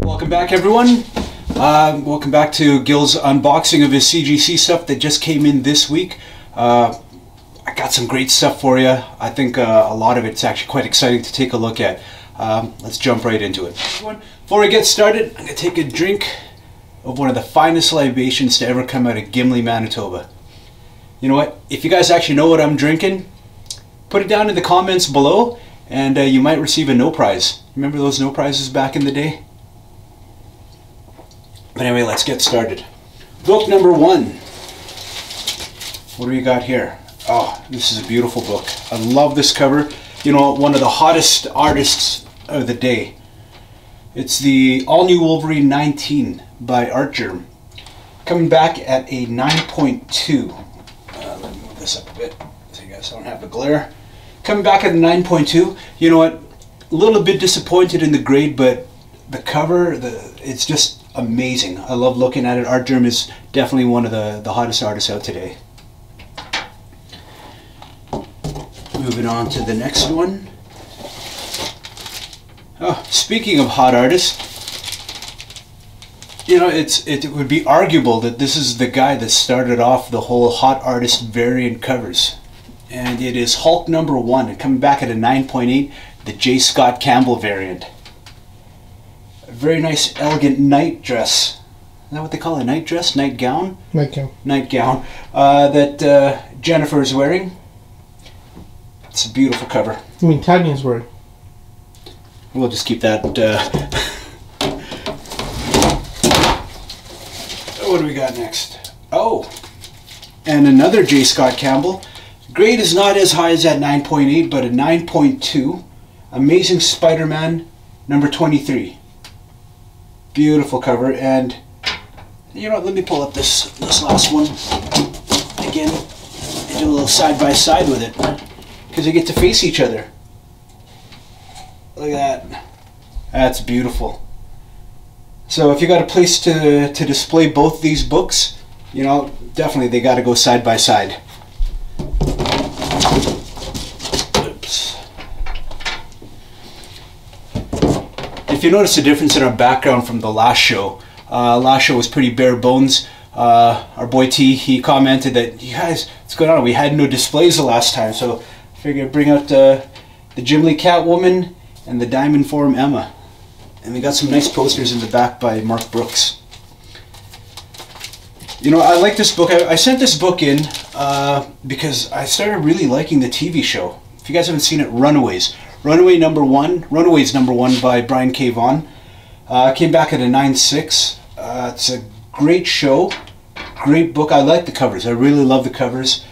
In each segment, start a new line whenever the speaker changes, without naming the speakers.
Welcome back, everyone. Welcome back to Gil's unboxing of his CGC stuff that just came in this week. I got some great stuff for you. I think a lot of it's actually quite exciting to take a look at. Let's jump right into it. Before I get started, I'm going to take a drink of one of the finest libations to ever come out of Gimli, Manitoba. You know what? If you guys actually know what I'm drinking, put it down in the comments below and you might receive a no prize. Remember those no prizes back in the day? But anyway, let's get started. Book number 1. What do we got here? Oh, this is a beautiful book. I love this cover. You know, one of the hottest artists of the day. It's the All New Wolverine 19 by Artgerm. Coming back at a 9.2. Let me move this up a bit so you guys don't have the glare. Coming back at a 9.2. You know what? A little bit disappointed in the grade, but the cover, it's just amazing. I love looking at it. Artgerm is definitely one of the hottest artists out today. Moving on to the next one. Oh, speaking of hot artists, you know, it would be arguable that this is the guy that started off the whole hot artist variant covers. And it is Hulk number 1, and coming back at a 9.8, the J. Scott Campbell variant. A very nice, elegant night dress. Is that what they call a night dress? Night gown?
Nightgown.
Nightgown. That Jennifer is wearing. It's a beautiful cover.
I mean, Tanya's wearing.
We'll just keep that. What do we got next? Oh, and another J. Scott Campbell. Grade is not as high as that 9.8, but a 9.2. Amazing Spider-Man number 23. Beautiful cover, and you know, let me pull up this last one again and do a little side by side with it, because they get to face each other. Look at that. That's beautiful. So if you got a place to display both these books, you know, definitely they got to go side by side. Oops. If you notice the difference in our background from the last show was pretty bare bones. Our boy T, he commented that, you guys, what's going on? We had no displays the last time, so I figured I'd bring out the Gimli Catwoman and the Diamond Form Emma. And we got some nice posters in the back by Mark Brooks. You know, I like this book. I sent this book in because I started really liking the TV show. If you guys haven't seen it, Runaways. Runaways number 1 by Brian K. Vaughan. Came back at a 9.6. It's a great show, great book. I like the covers. I really love the covers.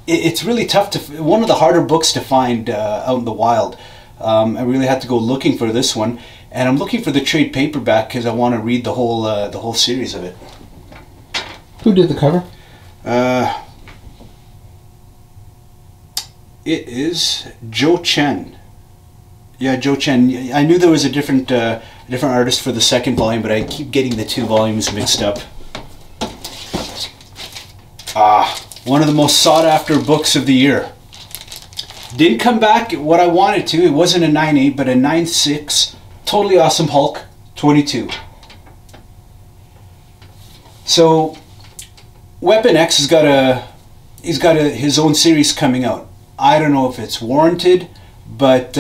It's really tough to, one of the harder books to find out in the wild. I really had to go looking for this one, and I'm looking for the trade paperback because I want to read the whole series of it.
Who did the cover?
It is Joe Chen. Yeah, Joe Chen. I knew there was a different artist for the second volume, but I keep getting the 2 volumes mixed up. One of the most sought after books of the year. Didn't come back what I wanted to. It wasn't a 9.8, but a 9.6. Totally Awesome Hulk 22. So Weapon X has got his own series coming out. I don't know if it's warranted, but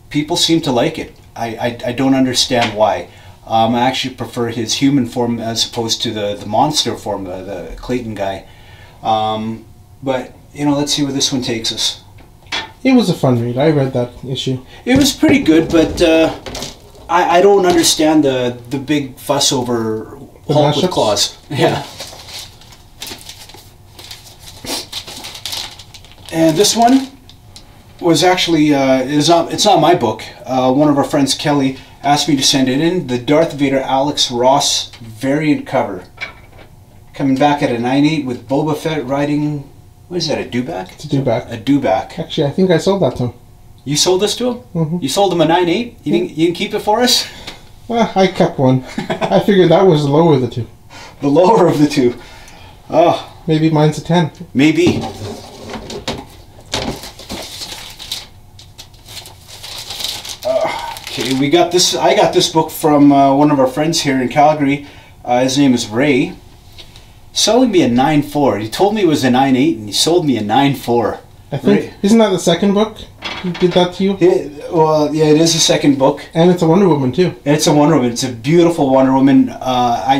people seem to like it. I don't understand why. I actually prefer his human form as opposed to the monster form, the Clayton guy. But you know, let's see where this one takes us.
It was a fun read. I read that issue.
It was pretty good, but I don't understand the big fuss over
The
Hulk with
mashups?
claws. Yeah. And this one was actually it's not my book. One of our friends, Kelly, asked me to send it in. The Darth Vader Alex Ross variant cover, coming back at a 9.8 with Boba Fett riding. What is that? A dewback?
It's a dewback.
A dewback.
Actually, I think I sold that to him.
You sold this to him?
Mm-hmm.
You sold him a 9.8? You didn't keep it for us?
Well, I kept one. I figured that was the lower of the two.
The lower of the two. Oh.
Maybe mine's a 10.
Maybe. Okay, we got this. I got this book from one of our friends here in Calgary. His name is Ray. Selling me a 9.4. He told me it was a 9.8, and he sold me a 9.4.
I think isn't that the second book? He did that to you?
Well, yeah, it is the second book,
and it's a Wonder Woman too.
It's a Wonder Woman. It's a beautiful Wonder Woman.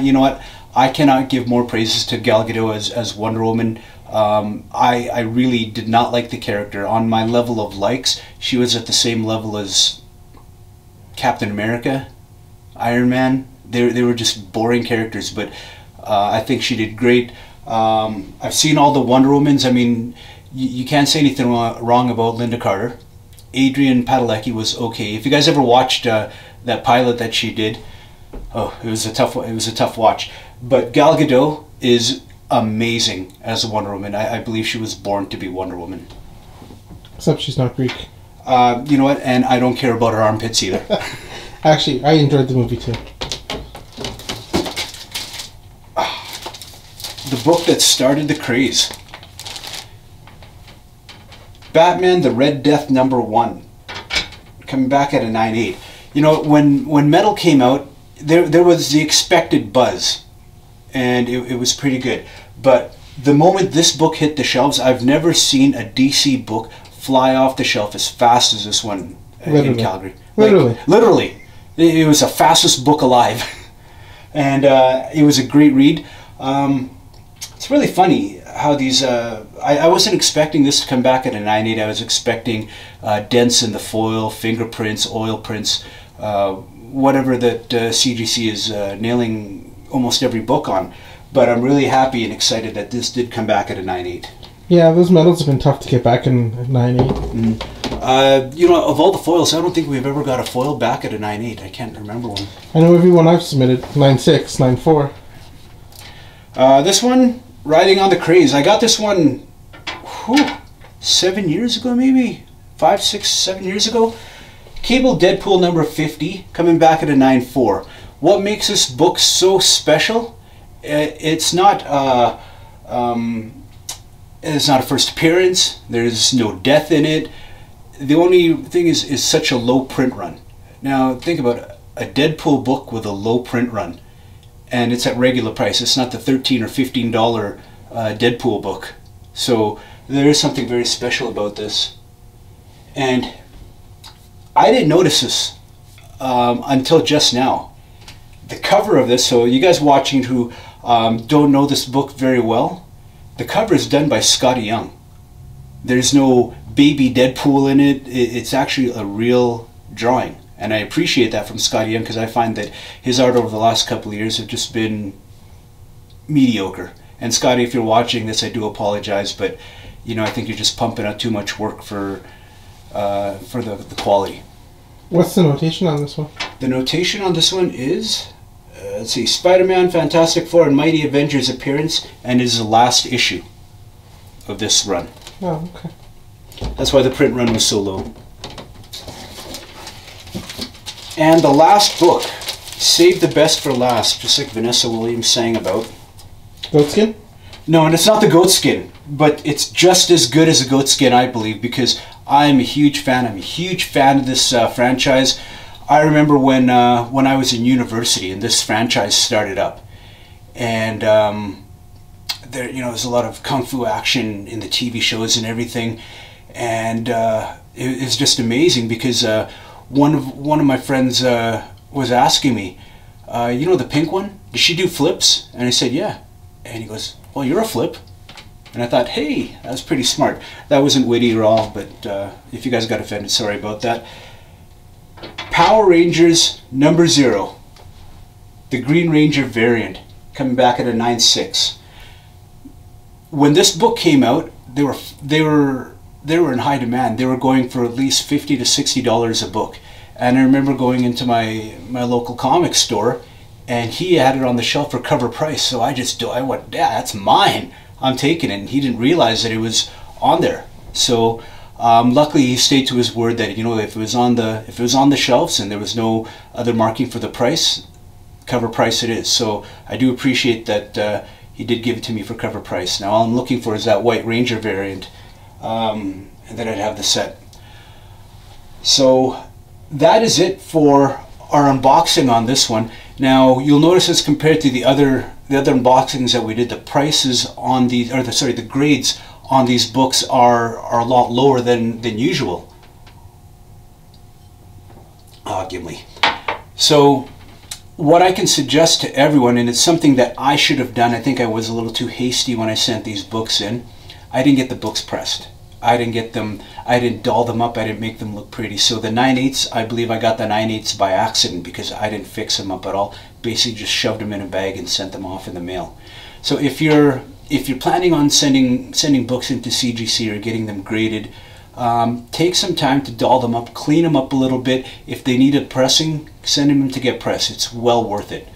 You know what? I cannot give more praises to Gal Gadot as Wonder Woman. I really did not like the character. On my level of likes, she was at the same level as Captain America, Iron Man. They were just boring characters, but I think she did great. I've seen all the Wonder Womans. I mean, you can't say anything wrong about Linda Carter. Adrian Padalecki was okay. If you guys ever watched that pilot that she did, oh, it was a tough watch. But Gal Gadot is amazing as a Wonder Woman. I believe she was born to be Wonder Woman.
Except she's not Greek.
You know what? And I don't care about her armpits either.
Actually, I enjoyed the movie too.
The book that started the craze. Batman the Red Death #1. Coming back at a 9.8. You know, when Metal came out, there was the expected buzz. And it was pretty good. But the moment this book hit the shelves, I've never seen a DC book fly off the shelf as fast as this one in Calgary. Literally. It was the fastest book alive. And it was a great read. It's really funny how these... I wasn't expecting this to come back at a 9.8. I was expecting dents in the foil, fingerprints, oil prints, whatever that CGC is nailing almost every book on. But I'm really happy and excited that this did come back at a 9.8.
Yeah, those medals have been tough to get back in 9.8.
You know, of all the foils, I don't think we've ever got a foil back at a 9.8. I can't remember one.
I know every one I've submitted, 9.6, 9.4.
This one, Riding on the Craze. I got this one 7 years ago, maybe? 5, 6, 7 years ago? Cable Deadpool #50, coming back at a 9.4. What makes this book so special? It's not a first appearance. There's no death in it. The only thing is such a low print run. Now think about a Deadpool book with a low print run, and it's at regular price. It's not the $13 or $15 Deadpool book. So there is something very special about this, and I didn't notice this until just now. The cover of this, so you guys watching who don't know this book very well, the cover is done by Scotty Young. There's no baby Deadpool in it. It's actually a real drawing. And I appreciate that from Scotty Young, because I find that his art over the last couple of years have just been mediocre. And Scotty, if you're watching this, I do apologize, but you know, I think you're just pumping out too much work for the quality.
What's the notation on this one? The
notation on this one is... let's see, Spider-Man, Fantastic Four, and Mighty Avengers appearance, and is the last issue of this run.
Oh, okay.
That's why the print run was so low. And the last book, save the best for last, just like Vanessa Williams sang about.
Goatskin?
No, and it's not the goatskin, but it's just as good as a goatskin, I believe, because I'm a huge fan. I'm a huge fan of this franchise. I remember when I was in university and this franchise started up, and there, you know, there's a lot of kung fu action in the TV shows and everything, and it's just amazing because one of my friends was asking me, you know, the pink one, does she do flips? And I said, yeah. And he goes, well, you're a flip. And I thought, hey, that was pretty smart. That wasn't witty at all, but if you guys got offended, sorry about that. Power Rangers #0, the Green Ranger variant, coming back at a 9.6. When this book came out, they were in high demand. They were going for at least $50 to $60 a book. And I remember going into my local comic store, and he had it on the shelf for cover price. So I went, yeah, that's mine. I'm taking it. And he didn't realize that it was on there. So luckily he stayed to his word that, you know, if it was on the shelves and there was no other marking for the price, cover price it is. So I do appreciate that he did give it to me for cover price. Now all I'm looking for is that White Ranger variant, and then I'd have the set. So that is it for our unboxing on this one. Now you'll notice as compared to the other unboxings that we did, the prices on these, or the grades on these books are a lot lower than usual. Gimli. So what I can suggest to everyone, and it's something that I should have done, I think I was a little too hasty when I sent these books in. I didn't get the books pressed. I didn't doll them up, I didn't make them look pretty. So the 9/8, I believe I got the 9/8 by accident because I didn't fix them up at all. Basically just shoved them in a bag and sent them off in the mail. So if you're planning on sending books into CGC or getting them graded, take some time to doll them up, clean them up a little bit. If they need a pressing, send them to get pressed. It's well worth it.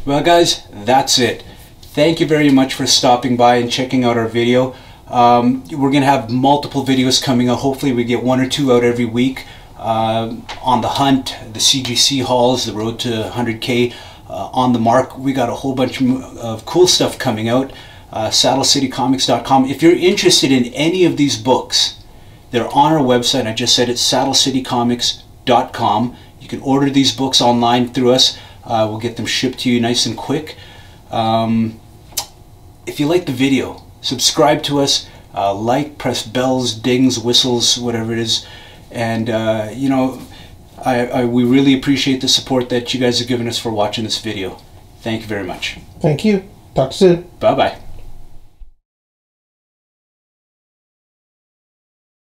Well guys, that's it. Thank you very much for stopping by and checking out our video. We're going to have multiple videos coming out. Hopefully we get 1 or 2 out every week. On the hunt, the CGC hauls, the road to 100K, on the mark. We got a whole bunch of cool stuff coming out. SaddleCityComics.com. If you're interested in any of these books, they're on our website. I just said it's SaddleCityComics.com. You can order these books online through us. We'll get them shipped to you nice and quick. If you like the video, subscribe to us, like, press bells, dings, whistles, whatever it is. And, you know, we really appreciate the support that you guys have given us for watching this video. Thank you very much.
Thank you. Talk soon.
Bye-bye.